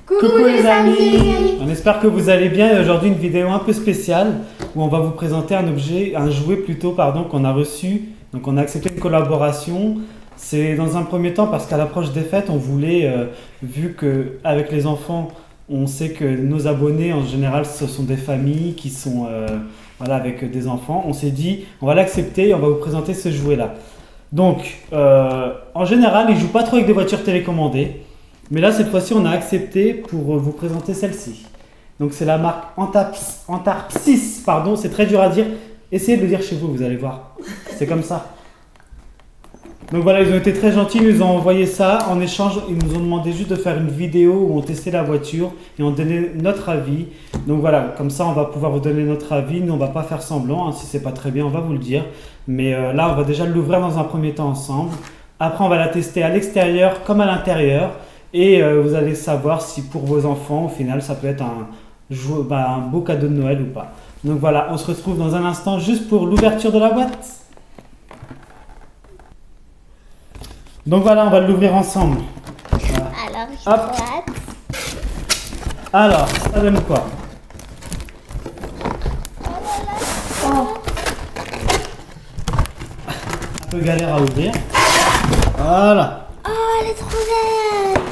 Coucou les amis. On espère que vous allez bien. Et aujourd'hui une vidéo un peu spéciale où on va vous présenter un jouet plutôt pardon qu'on a reçu. Donc on a accepté une collaboration. C'est dans un premier temps parce qu'à l'approche des fêtes on voulait, vu qu'avec les enfants on sait que nos abonnés en général ce sont des familles qui sont voilà, avec des enfants. On s'est dit on va l'accepter et on va vous présenter ce jouet là. Donc en général ils jouent pas trop avec des voitures télécommandées. Mais là, cette fois-ci, on a accepté pour vous présenter celle-ci. Donc, c'est la marque Antarpsys, pardon, c'est très dur à dire. Essayez de le dire chez vous, vous allez voir. C'est comme ça. Donc voilà, ils ont été très gentils, ils nous ont envoyé ça. En échange, ils nous ont demandé juste de faire une vidéo où on testait la voiture et on donnait notre avis. Donc voilà, comme ça, on va pouvoir vous donner notre avis. Nous, on va pas faire semblant. Hein. Si c'est pas très bien, on va vous le dire. Mais là, on va déjà l'ouvrir dans un premier temps ensemble. Après, on va la tester à l'extérieur comme à l'intérieur. Et vous allez savoir si pour vos enfants, au final, ça peut être un beau cadeau de Noël ou pas. Donc voilà, on se retrouve dans un instant juste pour l'ouverture de la boîte. Donc voilà, on va l'ouvrir ensemble. Voilà. Alors, j'ai hâte. Alors, ça donne quoi? Oh. Un peu galère à ouvrir. Voilà. Oh, elle est trop belle.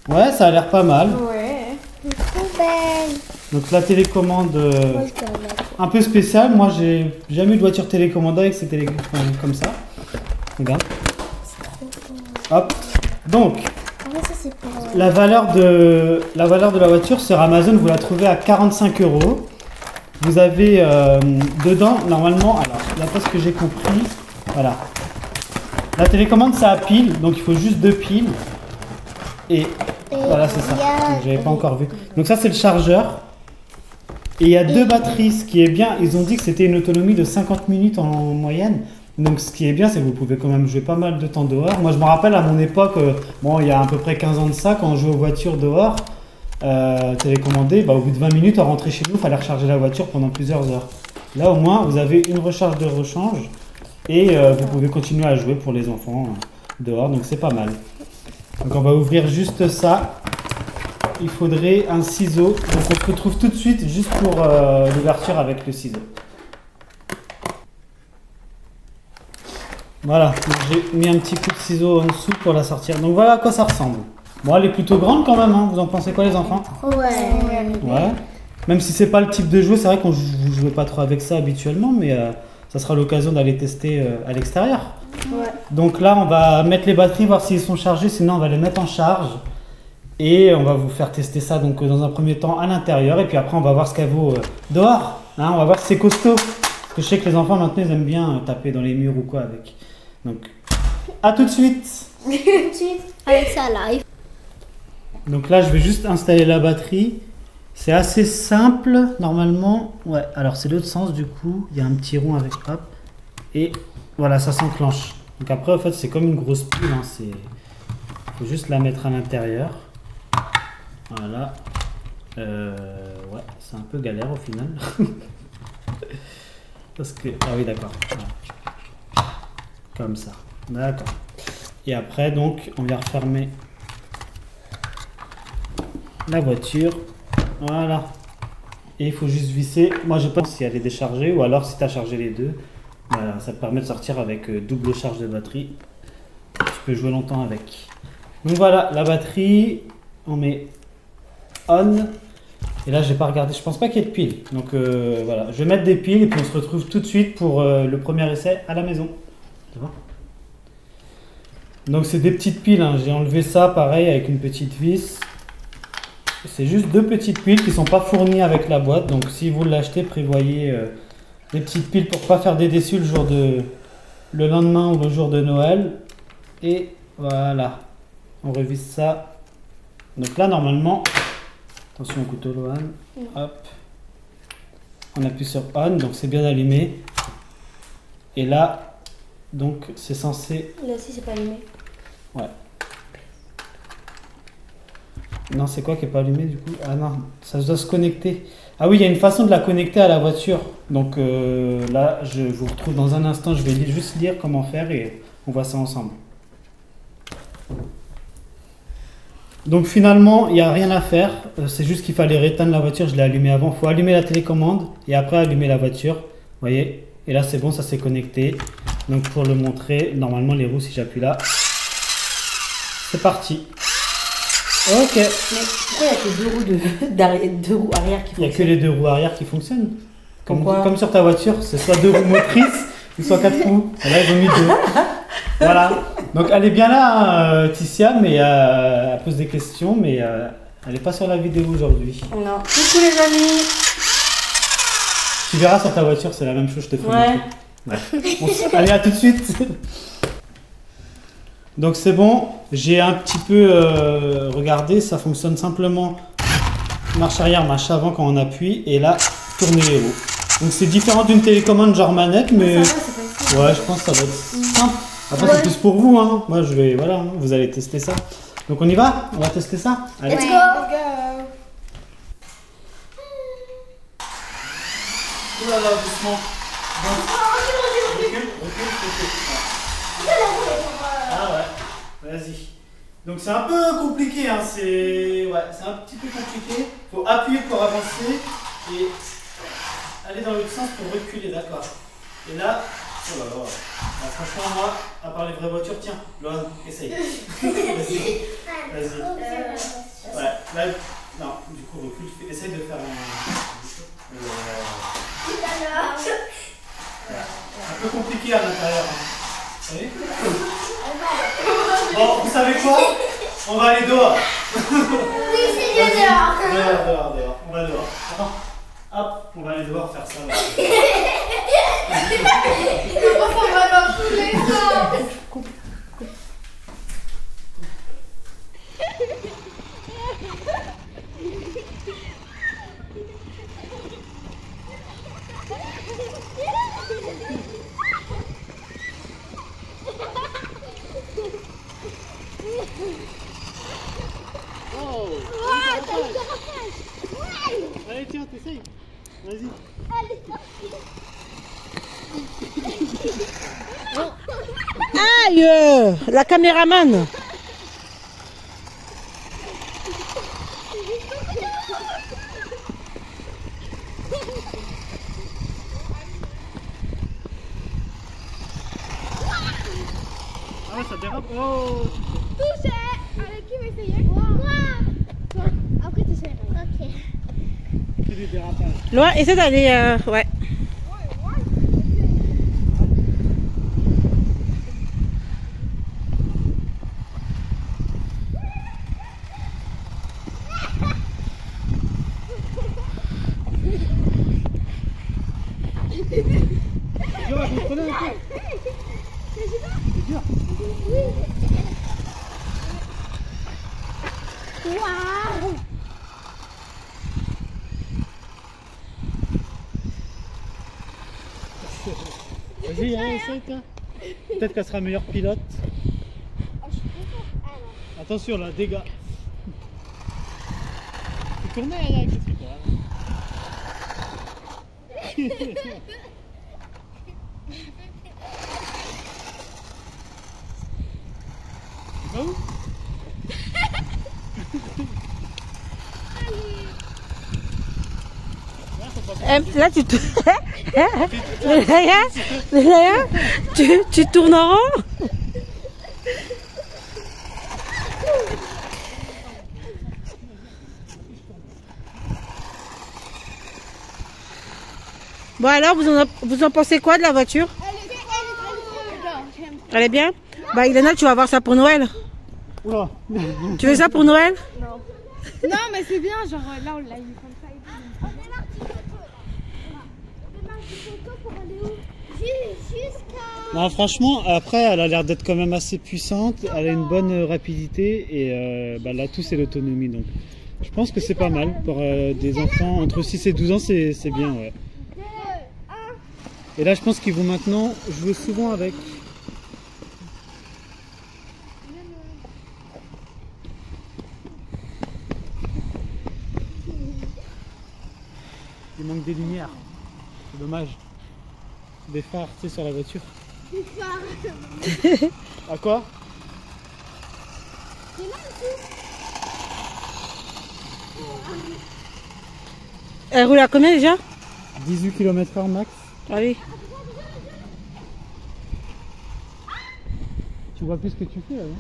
Ouais, ça a l'air pas mal. Ouais, elle est trop belle. Donc la télécommande Moi, je dois la mettre. un peu spéciale. Moi, j'ai jamais eu de voiture télécommandée avec ces télécommandes comme ça. Regarde. C'est trop beau. Hop. Donc, Ah, mais ça, c'est pour... la valeur de la voiture sur Amazon, vous la trouvez à 45 €. Vous avez dedans, normalement, alors, d'après ce que j'ai compris, voilà. La télécommande, c'est à pile, donc il faut juste 2 piles. Et voilà, c'est ça. J'avais pas encore vu. Donc ça, c'est le chargeur. Et il y a 2 batteries, ce qui est bien. Ils ont dit que c'était une autonomie de 50 minutes en moyenne. Donc ce qui est bien, c'est que vous pouvez quand même jouer pas mal de temps dehors. Moi, je me rappelle à mon époque, bon, il y a à peu près 15 ans de ça, quand on jouait aux voitures dehors, télécommandées, au bout de 20 minutes, on rentrait chez nous, il fallait recharger la voiture pendant plusieurs heures. Là, au moins, vous avez une recharge de rechange et vous pouvez continuer à jouer pour les enfants dehors, donc c'est pas mal. Donc on va ouvrir juste ça. Il faudrait un ciseau. Donc on se retrouve tout de suite juste pour l'ouverture avec le ciseau. Voilà, j'ai mis un petit coup de ciseau en dessous pour la sortir. Donc voilà à quoi ça ressemble. Bon, elle est plutôt grande quand même, hein. Vous en pensez quoi les enfants? Ouais. Même si c'est pas le type de jouet, c'est vrai qu'on ne jouez pas trop avec ça habituellement, mais ça sera l'occasion d'aller tester à l'extérieur. Ouais. Donc là, on va mettre les batteries, voir s'ils sont chargés, sinon on va les mettre en charge. Et on va vous faire tester ça donc dans un premier temps à l'intérieur. Et puis après, on va voir ce qu'elle vaut dehors. Hein, on va voir si c'est costaud. Parce que je sais que les enfants maintenant, ils aiment bien taper dans les murs ou quoi avec. Donc, à tout de suite. Tout de suite, avec ça live. Donc là, je vais juste installer la batterie. C'est assez simple, normalement. Ouais, alors c'est l'autre sens du coup. Il y a un petit rond avec hop. Et voilà, ça s'enclenche. Donc après, en fait, c'est comme une grosse pile. Hein, faut juste la mettre à l'intérieur. Voilà. Ouais, c'est un peu galère au final. Parce que... Ah oui, d'accord. Voilà. Comme ça. D'accord. Et après, donc, on vient refermer la voiture. Voilà. Et il faut juste visser. Moi, je pense si elle est déchargée ou alors si tu as chargé les deux. Voilà, ça te permet de sortir avec double charge de batterie. Tu peux jouer longtemps avec. Donc voilà, la batterie, on met on. Et là, j'ai pas regardé, je pense pas qu'il y ait de piles. Donc voilà, je vais mettre des piles et puis on se retrouve tout de suite pour le premier essai à la maison. Tu vois? Donc c'est des petites piles, hein. J'ai enlevé ça pareil avec une petite vis. C'est juste 2 petites piles qui sont pas fournies avec la boîte. Donc si vous l'achetez, prévoyez des petites piles pour pas faire des déçus le lendemain ou le jour de Noël. Et voilà, on revise ça. Donc là normalement, attention au couteau Lohan, hop, on appuie sur on, donc c'est bien allumé. Et là, donc c'est censé... Là aussi, c'est pas allumé. Ouais. Non, c'est quoi qui est pas allumé du coup? Ah non, ça doit se connecter. Ah oui, il y a une façon de la connecter à la voiture. Donc là, je vous retrouve dans un instant. Je vais juste lire comment faire et on voit ça ensemble. Donc finalement, il n'y a rien à faire. C'est juste qu'il fallait rééteindre la voiture. Je l'ai allumé avant. Il faut allumer la télécommande et après allumer la voiture. Vous voyez? Et là, c'est bon, ça s'est connecté. Donc pour le montrer, normalement, les roues, si j'appuie là, c'est parti. Ok. Mais pourquoi il n'y a que deux roues arrière qui Il n'y a fonctionnent? que les 2 roues arrière qui fonctionnent. Pourquoi? Comme sur ta voiture, c'est soit 2 roues motrices ou soit 4 roues. Et là, ils ont mis 2. Voilà. Donc elle est bien là, hein, Ticia, mais elle pose des questions, mais elle n'est pas sur la vidéo aujourd'hui. Non. Coucou les amis. Tu verras sur ta voiture, c'est la même chose, je te fais Ouais. montrer. Bon, allez, à tout de suite. Donc c'est bon, j'ai un petit peu regardé, ça fonctionne simplement marche arrière, marche avant quand on appuie, et là, tourner les roues. Donc c'est différent d'une télécommande genre manette, mais Ça va, c'est facile. ouais, je pense que ça va être simple. Après c'est plus pour vous, hein. Moi je vais, voilà, hein, vous allez tester ça. Donc on y va? On va tester ça? Allez. Let's go. Oh là là, doucement. Recule. Ah ouais, vas-y. Donc c'est un peu compliqué, hein. C'est un petit peu compliqué. Faut appuyer pour avancer et aller dans l'autre sens pour reculer, d'accord. Et là, oh là là. Alors, franchement, moi, à part les vraies voitures, tiens, Loan, essaye. Vas-y. Ouais, là, non, du coup, recule. Essaye de faire un. Un peu compliqué à l'intérieur. Hein. Vous savez? Bon, vous savez quoi? On va aller dehors. Oui, c'est mieux dehors. Dehors. On va dehors. Attends. Hop, on va aller dehors faire ça. Là. On va dans tous les sens. Allez, tiens, t'essayes. Vas-y. Aïe, la caméraman. Ah ouais, ça dérape. Oh. Touché. Allez, qui va essayer? Moi. Toi. Après, tu sais. Ok. C'est du dérapage. Loin, essaie d'aller. Ouais. C'est dur à contrôler un peu. C'est dur. Waouh. Vas-y, hein, essaye toi. Peut-être qu'elle sera meilleure pilote. Attention là, dégâts. Tu tournais avec ce truc là. Tu vas où? Là, tu tu tournes en rond. Bon alors, vous en pensez quoi de la voiture? Elle est bien? Bah Ilana, tu vas avoir ça pour Noël. Oula. Tu veux ça pour Noël? Non, mais c'est bien, genre là on l'a eu comme ça. Non, franchement, après, elle a l'air d'être quand même assez puissante. Elle a une bonne rapidité et là, tout c'est l'autonomie. Donc, je pense que c'est pas mal pour des enfants entre 6 et 12 ans, c'est bien, ouais. Et là, je pense qu'ils vont maintenant jouer souvent avec. Il manque des lumières. C'est dommage. Des phares, tu sais, sur la voiture. Des phares. À quoi? C'est là aussi. Elle roule à combien déjà? 18 km/h max. Ah oui. Tu vois plus ce que tu fais là, non?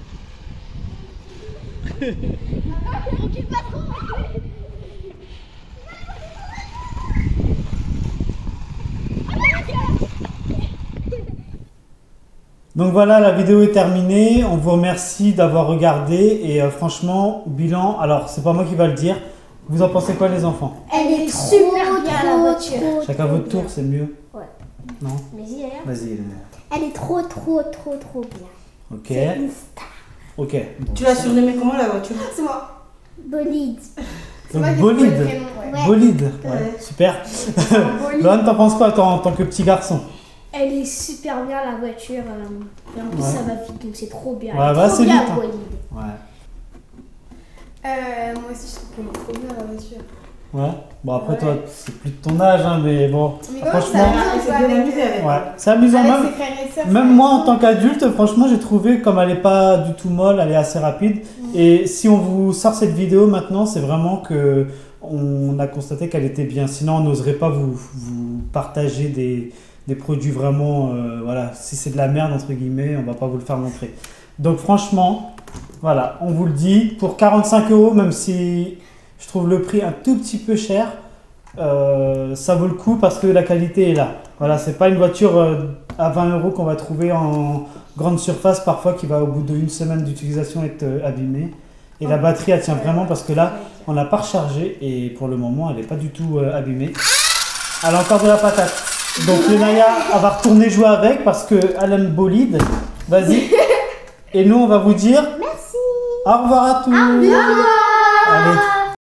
Recule pas trop. Donc voilà, la vidéo est terminée. On vous remercie d'avoir regardé. Et franchement, bilan, alors c'est pas moi qui va le dire. Vous en pensez quoi les enfants? Elle est super bien la voiture. Chacun votre tour, c'est mieux? Ouais. Non? Vas-y, d'ailleurs. Vas-y. Elle est trop bien. Ok. C'est une star. Ok. Tu l'as surnommée comment la voiture? C'est moi. Bolide. Donc moi qui bolide. trouve le prénom, ouais. Bolide. Ouais. Ouais. Super. Lohan, t'en penses quoi en tant que petit garçon? Elle est super bien la voiture. Et en plus, Ouais. ça va vite, donc c'est trop bien. Ouais, Elle est bah, trop c'est bien, vite, hein. Bolide. Ouais. Moi aussi, je trouve qu'elle est trop bien la voiture. Ouais. Bon après Ouais. toi, c'est plus de ton âge, hein, mais bon. Mais comment Franchement, ça Elle s'est bien amusée avec. ouais. C'est amusant Avec même. ses frères et sœurs, Même ça moi va en tant qu'adulte, franchement, j'ai trouvé comme elle est pas du tout molle, elle est assez rapide. Et si on vous sort cette vidéo maintenant, c'est vraiment que on a constaté qu'elle était bien. Sinon, on n'oserait pas vous partager des produits vraiment, voilà. Si c'est de la merde entre guillemets, on va pas vous le faire montrer. Donc franchement, voilà, on vous le dit pour 45 €, même si je trouve le prix un tout petit peu cher. Ça vaut le coup parce que la qualité est là. Voilà, c'est pas une voiture à 20 € qu'on va trouver en grande surface parfois qui va au bout d'une semaine d'utilisation être abîmée. Et la batterie elle tient vraiment parce que là on l'a pas rechargée et pour le moment elle est pas du tout abîmée. Elle a encore de la patate. Donc Lenaya elle va retourner jouer avec parce qu'elle aime bolide. Vas-y. Et nous on va vous dire Merci. au revoir à tous. Au revoir.